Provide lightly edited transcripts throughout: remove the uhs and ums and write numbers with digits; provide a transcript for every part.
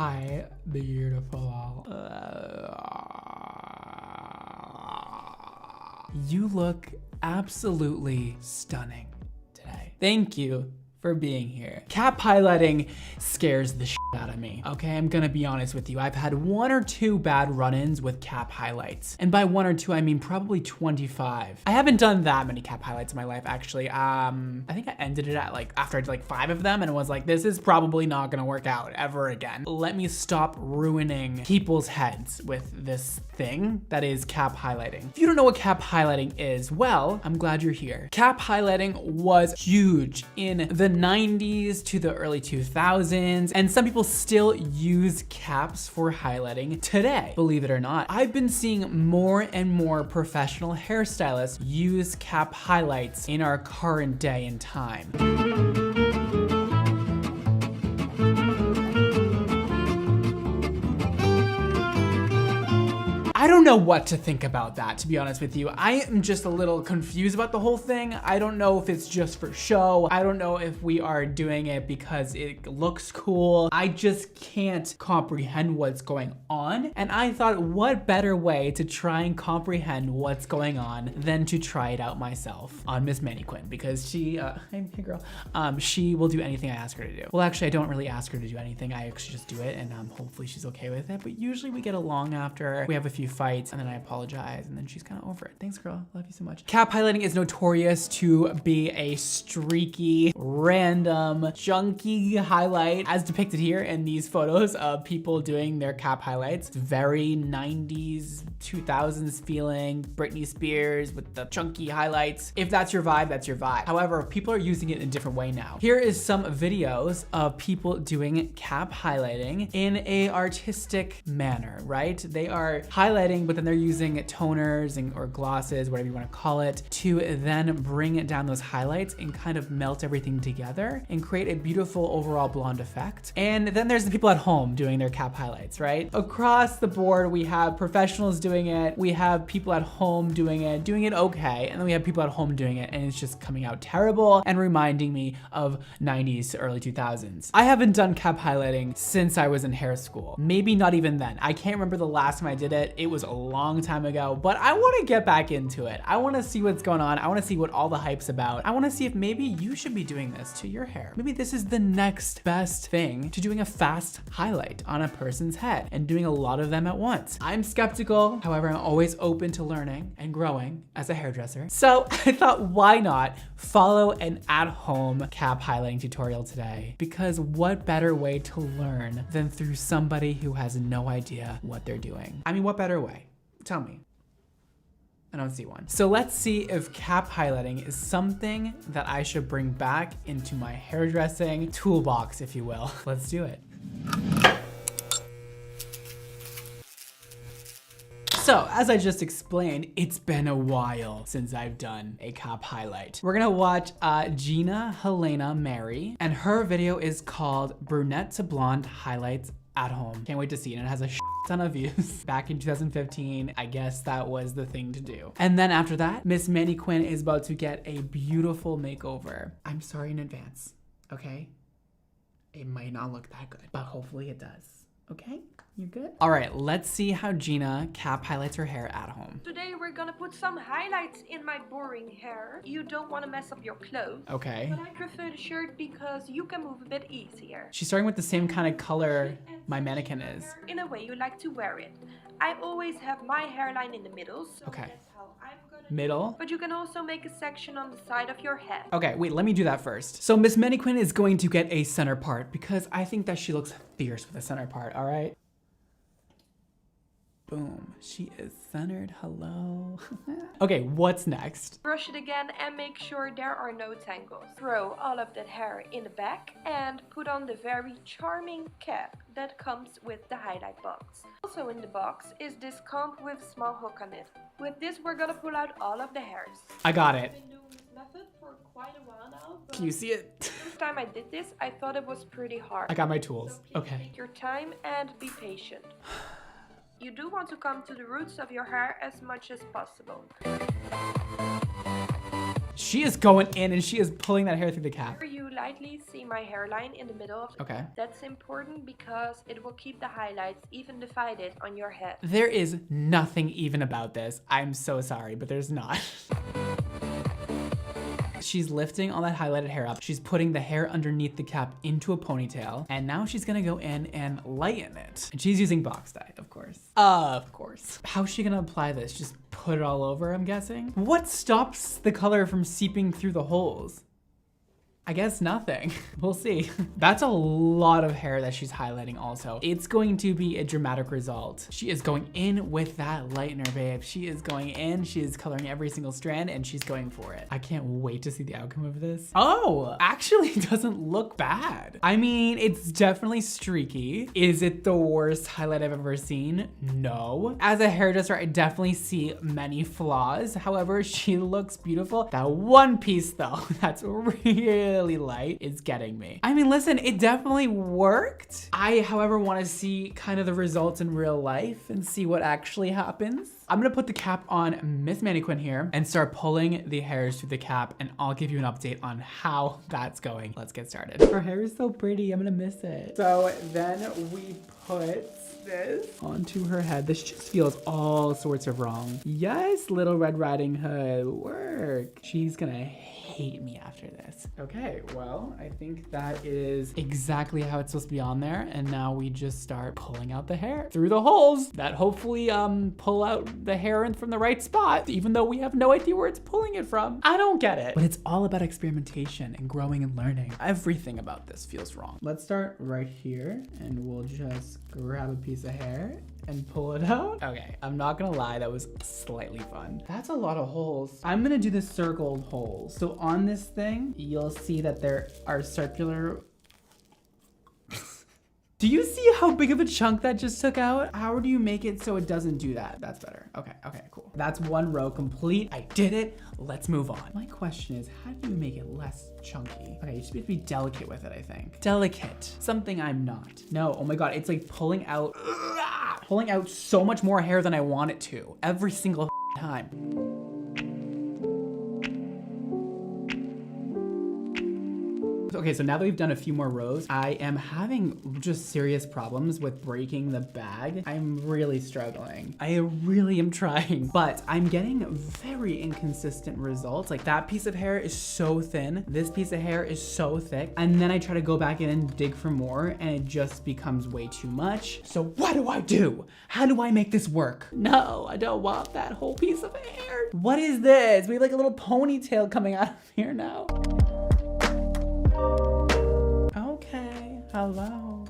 Hi, beautiful. You look absolutely stunning today. Thank you for being here. Cap highlighting scares the shit out of me, okay? I'm gonna be honest with you. I've had 1 or 2 bad run-ins with cap highlights. And by 1 or 2, I mean probably 25. I haven't done that many cap highlights in my life, actually. I think I ended it at after I did 5 of them and it was like, this is probably not gonna work out ever again. Let me stop ruining people's heads with this thing that is cap highlighting. If you don't know what cap highlighting is, well, I'm glad you're here. Cap highlighting was huge in the 90s to the early 2000s, and some people still use caps for highlighting today, believe it or not. I've been seeing more and more professional hairstylists use cap highlights in our current day and time. I don't know what to think about that, to be honest with you. I am just a little confused about the whole thing. I don't know if it's just for show. I don't know if we are doing it because it looks cool. I just can't comprehend what's going on. And I thought, what better way to try and comprehend what's going on than to try it out myself on Miss Mannequin, because she, hey girl, she will do anything I ask her to do. Well, actually, I don't really ask her to do anything. I actually just do it, and hopefully she's okay with it. But usually we get along after we have a few fights, and then I apologize, and then she's kind of over it. Thanks, girl. Love you so much. Cap highlighting is notorious to be a streaky, random, junky highlight, as depicted here in these photos of people doing their cap highlights. It's very 90s, 2000s feeling, Britney Spears with the chunky highlights. If that's your vibe, that's your vibe. However, people are using it in a different way now. Here is some videos of people doing cap highlighting in a artistic manner, right? They are highlighting, but then they're using toners or glosses, whatever you want to call it, to then bring it down those highlights and kind of melt everything together and create a beautiful overall blonde effect. And then there's the people at home doing their cap highlights, right? Across the board, we have professionals doing it, we have people at home doing it okay, and then we have people at home doing it and it's just coming out terrible and reminding me of 90s to early 2000s. I haven't done cap highlighting since I was in hair school. Maybe not even then. I can't remember the last time I did it. It was a long time ago, but I want to get back into it. I want to see what's going on. I want to see what all the hype's about. I want to see if maybe you should be doing this to your hair. Maybe this is the next best thing to doing a fast highlight on a person's head and doing a lot of them at once. I'm skeptical. However, I'm always open to learning and growing as a hairdresser. So I thought, why not follow an at-home cap highlighting tutorial today? Because what better way to learn than through somebody who has no idea what they're doing? I mean, what better way? Tell me. I don't see one. So let's see if cap highlighting is something that I should bring back into my hairdressing toolbox, if you will. Let's do it. So, as I just explained, it's been a while since I've done a cap highlight. We're gonna watch Gina Helena Mary, and her video is called Brunette to Blonde Highlights at Home. Can't wait to see it, and it has a ton of views. Back in 2015, I guess that was the thing to do. And then after that, Miss Mannequin is about to get a beautiful makeover. I'm sorry in advance, okay? It might not look that good, but hopefully it does, okay? You good? All right, let's see how Gina cap highlights her hair at home. Today we're gonna put some highlights in my boring hair. You don't want to mess up your clothes. Okay. But I prefer the shirt because you can move a bit easier. She's starting with the same kind of color my mannequin is. In a way you like to wear it. I always have my hairline in the middle, so Okay. that's how I'm gonna Middle. But you can also make a section on the side of your head. Okay, wait, let me do that first. So Miss Mannequin is going to get a center part because I think that she looks fierce with a center part, all right? Boom, she is centered, hello. Okay, what's next? Brush it again and make sure there are no tangles. Throw all of that hair in the back and put on the very charming cap that comes with the highlight box. Also in the box is this comb with small hook on it. With this we're gonna pull out all of the hairs. I got it. I've been doing this method for quite a while now. Can you see it? First time I did this, I thought it was pretty hard. I got my tools, So please okay. take your time and be patient. You do want to come to the roots of your hair as much as possible. She is going in and she is pulling that hair through the cap. You lightly see my hairline in the middle of the Okay. cap. That's important because it will keep the highlights even divided on your head. There is nothing even about this. I'm so sorry, but there's not. She's lifting all that highlighted hair up. She's putting the hair underneath the cap into a ponytail. And now she's gonna go in and lighten it. And she's using box dye, of course. Of course. How's she gonna apply this? Just put it all over, I'm guessing? What stops the color from seeping through the holes? I guess nothing. We'll see. That's a lot of hair that she's highlighting also. It's going to be a dramatic result. She is going in with that lightener, babe. She is going in, she is coloring every single strand and she's going for it. I can't wait to see the outcome of this. Oh, actually it doesn't look bad. I mean, it's definitely streaky. Is it the worst highlight I've ever seen? No. As a hairdresser, I definitely see many flaws. However, she looks beautiful. That one piece though, that's really light is getting me. I mean, listen, it definitely worked. I, however, want to see kind of the results in real life and see what actually happens. I'm gonna put the cap on Miss Mannequin here and start pulling the hairs through the cap, and I'll give you an update on how that's going. Let's get started. Her hair is so pretty, I'm gonna miss it. So then we put this onto her head. This just feels all sorts of wrong. Yes, Little Red Riding Hood, work. She's gonna hate me after this. Okay, well, I think that is exactly how it's supposed to be on there. And now we just start pulling out the hair through the holes that hopefully pull out the hair in from the right spot, even though we have no idea where it's pulling it from. I don't get it. But it's all about experimentation and growing and learning. Everything about this feels wrong. Let's start right here and we'll just grab a piece of hair and pull it out. Okay, I'm not gonna lie, that was slightly fun. That's a lot of holes. I'm gonna do the circled holes. So on this thing, you'll see that there are circular. Do you see how big of a chunk that just took out? How do you make it so it doesn't do that? That's better. Okay, cool. That's one row complete. I did it. Let's move on. My question is, how do you make it less chunky? Okay, you just have to be delicate with it, I think. Delicate, something I'm not. No, oh my God, it's like pulling out so much more hair than I want it to every single time. Okay, so now that we've done a few more rows, I am having just serious problems with breaking the bag. I'm really struggling. I really am trying, but I'm getting very inconsistent results. Like that piece of hair is so thin. This piece of hair is so thick. And then I try to go back in and dig for more and it just becomes way too much. So what do I do? How do I make this work? No, I don't want that whole piece of hair. What is this? We have like a little ponytail coming out of here now. Okay, hello.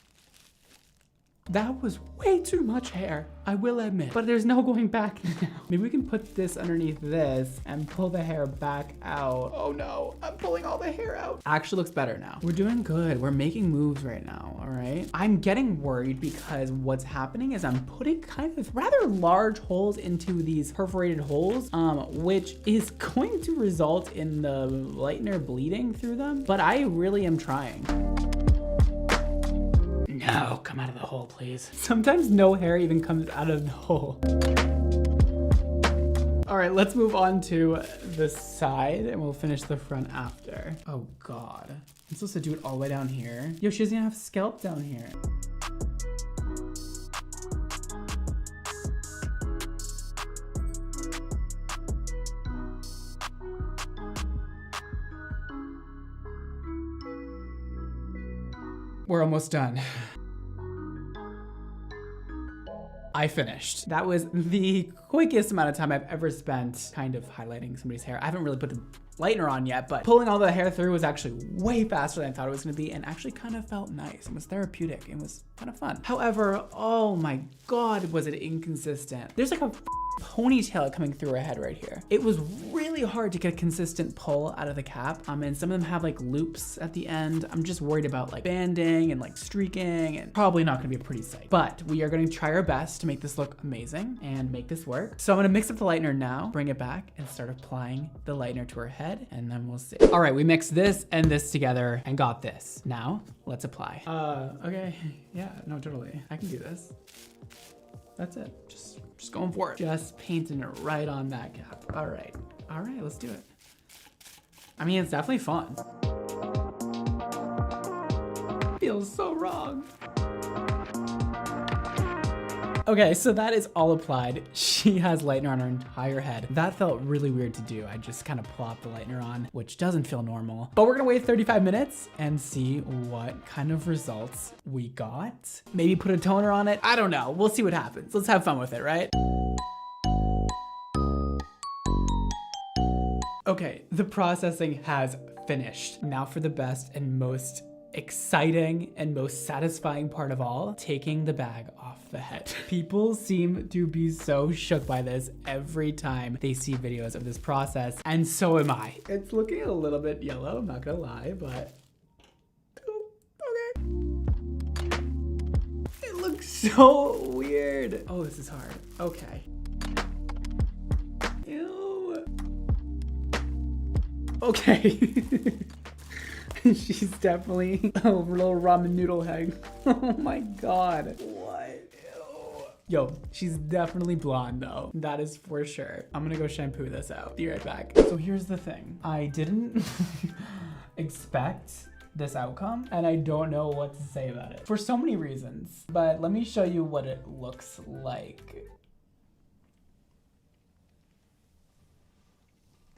That was way too much hair, I will admit, but there's no going back now. Maybe we can put this underneath this and pull the hair back out. Oh no, I'm pulling all the hair out. Actually looks better now. We're doing good, we're making moves right now, all right? I'm getting worried because what's happening is I'm putting kind of rather large holes into these perforated holes, which is going to result in the lightener bleeding through them, but I really am trying. No, come out of the hole, please. Sometimes no hair even comes out of the hole. All right, let's move on to the side and we'll finish the front after. Oh God, I'm supposed to do it all the way down here. Yo, she doesn't even have scalp down here. We're almost done. I finished. That was the quickest amount of time I've ever spent kind of highlighting somebody's hair. I haven't really put the lightener on yet, but pulling all the hair through was actually way faster than I thought it was gonna be and actually kind of felt nice. It was therapeutic. It was kind of fun. However, oh my God, was it inconsistent. There's like a ponytail coming through her head right here. It was really hard to get a consistent pull out of the cap. And some of them have like loops at the end. I'm just worried about like banding and like streaking and probably not gonna be a pretty sight. But we are gonna try our best to make this look amazing and make this work. So I'm gonna mix up the lightener now, bring it back and start applying the lightener to her head and then we'll see. All right, we mixed this and this together and got this. Now, let's apply. Okay, yeah, no, totally. I can do this. That's it, just going for it. Just painting it right on that cap. All right, let's do it. I mean, it's definitely fun. feels so wrong. Okay, so that is all applied. She has lightener on her entire head. That felt really weird to do. I just kind of plopped the lightener on, which doesn't feel normal. But we're gonna wait 35 minutes and see what kind of results we got. Maybe put a toner on it. I don't know. We'll see what happens. Let's have fun with it, right? Okay, the processing has finished. Now for the best and most exciting and most satisfying part of all, taking the bag off the head. People seem to be so shook by this every time they see videos of this process, and so am I. It's looking a little bit yellow, I'm not gonna lie, but okay. It looks so weird. Oh, this is hard. Okay. Ew. Okay. She's definitely a little ramen noodle head. Oh my god. What? Ew. Yo, she's definitely blonde though. That is for sure. I'm gonna go shampoo this out. Be right back. So here's the thing. I didn't expect this outcome, and I don't know what to say about it for so many reasons. But let me show you what it looks like.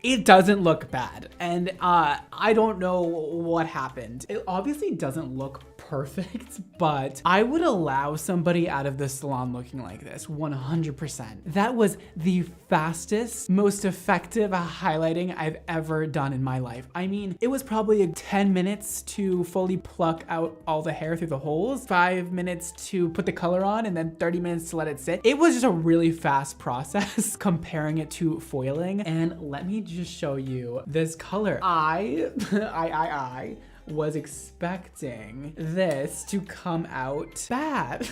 It doesn't look bad, and I don't know what happened. It obviously doesn't look perfect, but I would allow somebody out of the salon looking like this 100%. That was the fastest, most effective highlighting I've ever done in my life. I mean, it was probably 10 minutes to fully pluck out all the hair through the holes, 5 minutes to put the color on, and then 30 minutes to let it sit. It was just a really fast process comparing it to foiling. And let me just show you this color. I was expecting this to come out bad.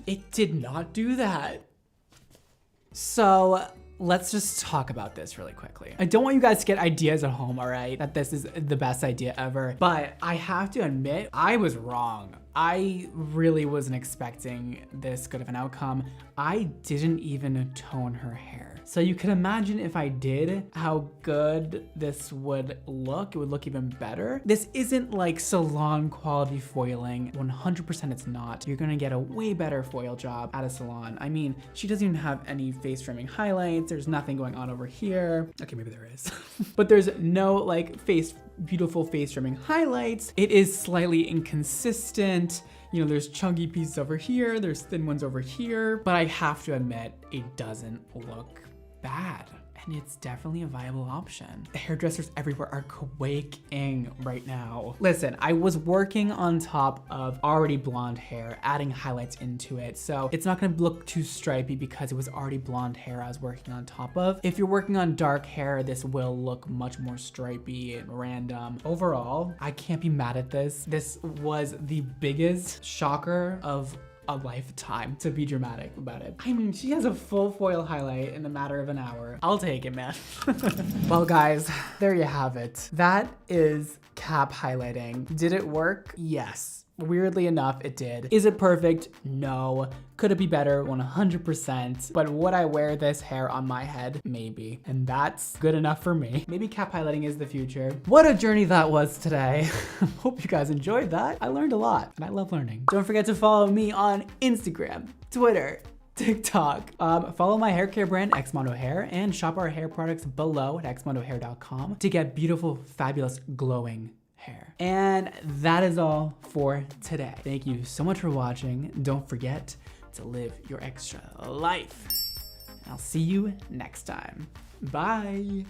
It did not do that. So let's just talk about this really quickly. I don't want you guys to get ideas at home, all right? That this is the best idea ever, but I have to admit, I was wrong. I really wasn't expecting this good of an outcome. I didn't even tone her hair. So you can imagine if I did, how good this would look. It would look even better. This isn't like salon quality foiling. 100% it's not. You're gonna get a way better foil job at a salon. I mean, she doesn't even have any face trimming highlights. There's nothing going on over here. Okay, maybe there is. But there's no like beautiful face trimming highlights. It is slightly inconsistent. You know, there's chunky pieces over here, there's thin ones over here, but I have to admit, it doesn't look bad. And it's definitely a viable option. Hairdressers everywhere are quaking right now. Listen, I was working on top of already blonde hair, adding highlights into it. So it's not gonna look too stripy because it was already blonde hair I was working on top of. If you're working on dark hair, this will look much more stripy and random. Overall, I can't be mad at this. This was the biggest shocker of a lifetime, to be dramatic about it. I mean, she has a full foil highlight in a matter of an hour. I'll take it, man. Well, guys, there you have it. That is cap highlighting. Did it work? Yes. Weirdly enough, it did. Is it perfect? No. Could it be better? 100%. But would I wear this hair on my head? Maybe. And that's good enough for me. Maybe cap highlighting is the future. What a journey that was today. Hope you guys enjoyed that. I learned a lot, and I love learning. Don't forget to follow me on Instagram, Twitter, TikTok. Follow my hair care brand, Xmondo Hair, and shop our hair products below at xmondohair.com to get beautiful, fabulous, glowing hair. And that is all for today. Thank you so much for watching. Don't forget to live your extra life. I'll see you next time. Bye.